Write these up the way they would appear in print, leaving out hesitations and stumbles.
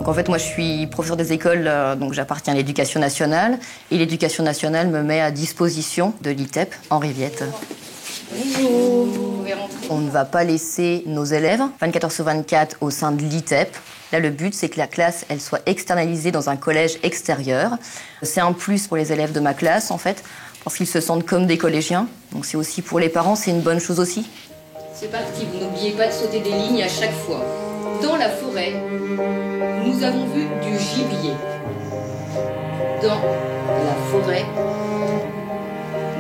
En fait, moi, je suis professeur des écoles, donc j'appartiens à l'Éducation nationale. Et l'Éducation nationale me met à disposition de l'ITEP, Henri Viette. Bonjour. On ne va pas laisser nos élèves 24 heures sur 24 au sein de l'ITEP. Là, le but, c'est que la classe, elle soit externalisée dans un collège extérieur. C'est un plus pour les élèves de ma classe, en fait, parce qu'ils se sentent comme des collégiens. Donc c'est aussi pour les parents, c'est une bonne chose aussi. C'est parti, vous n'oubliez pas de sauter des lignes à chaque fois. Dans la forêt, nous avons vu du gibier. Dans la forêt,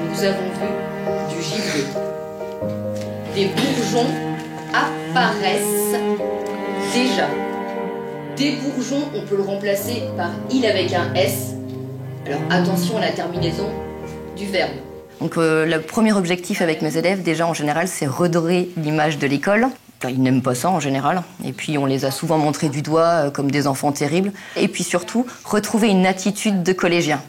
nous avons vu du gibier. Des bourgeons apparaissent déjà. Des bourgeons, on peut le remplacer par il avec un S. Alors attention à la terminaison du verbe. Donc le premier objectif avec mes élèves, déjà en général, c'est redorer l'image de l'école. Enfin, ils n'aiment pas ça en général. Et puis on les a souvent montrés du doigt comme des enfants terribles. Et puis surtout, retrouver une attitude de collégien.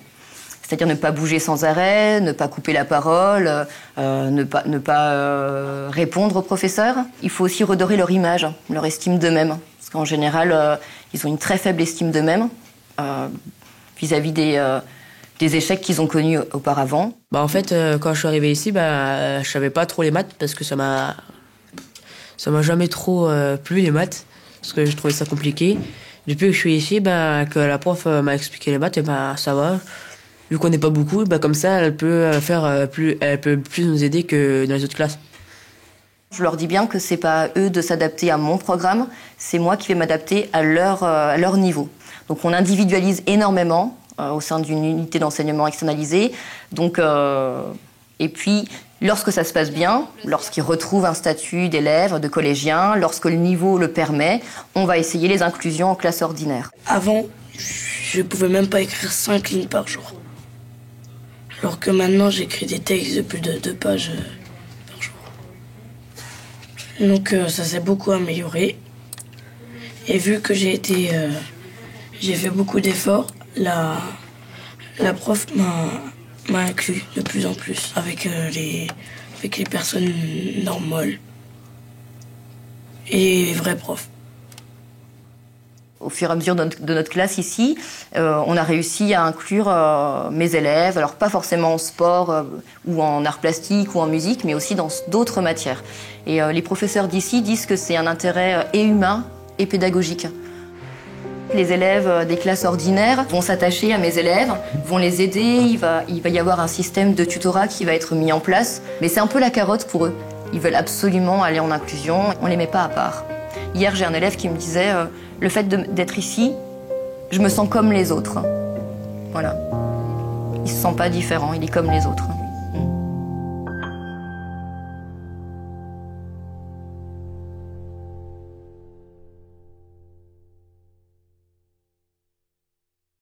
C'est-à-dire ne pas bouger sans arrêt, ne pas couper la parole, ne pas répondre aux professeurs. Il faut aussi redorer leur image, leur estime d'eux-mêmes. Parce qu'en général, ils ont une très faible estime d'eux-mêmes vis-à-vis des échecs qu'ils ont connus auparavant. En fait, quand je suis arrivé ici, je savais pas trop les maths parce que ça m'a jamais trop plu les maths parce que je trouvais ça compliqué. Depuis que je suis ici, que la prof m'a expliqué les maths, et ça va. Vu qu'on n'est pas beaucoup, comme ça, elle peut plus nous aider que dans les autres classes. Je leur dis bien que c'est pas à eux de s'adapter à mon programme, c'est moi qui vais m'adapter à leur niveau. Donc on individualise énormément au sein d'une unité d'enseignement externalisée. Donc, et puis, lorsque ça se passe bien, lorsqu'ils retrouvent un statut d'élève, de collégien, lorsque le niveau le permet, on va essayer les inclusions en classe ordinaire. Avant, je pouvais même pas écrire 5 lignes par jour. Alors que maintenant, j'écris des textes de plus de 2 pages par jour. Donc ça s'est beaucoup amélioré. Et vu que j'ai fait beaucoup d'efforts, la prof m'a inclus de plus en plus avec les personnes normales et les vrais profs. Au fur et à mesure de notre classe ici, on a réussi à inclure mes élèves, alors pas forcément en sport ou en arts plastiques ou en musique, mais aussi dans d'autres matières. Et les professeurs d'ici disent que c'est un intérêt et humain et pédagogique. Les élèves des classes ordinaires vont s'attacher à mes élèves, vont les aider, il va y avoir un système de tutorat qui va être mis en place, mais c'est un peu la carotte pour eux. Ils veulent absolument aller en inclusion, on ne les met pas à part. Hier, j'ai un élève qui me disait le fait d'être ici, je me sens comme les autres. Voilà. Il ne se sent pas différent, il est comme les autres.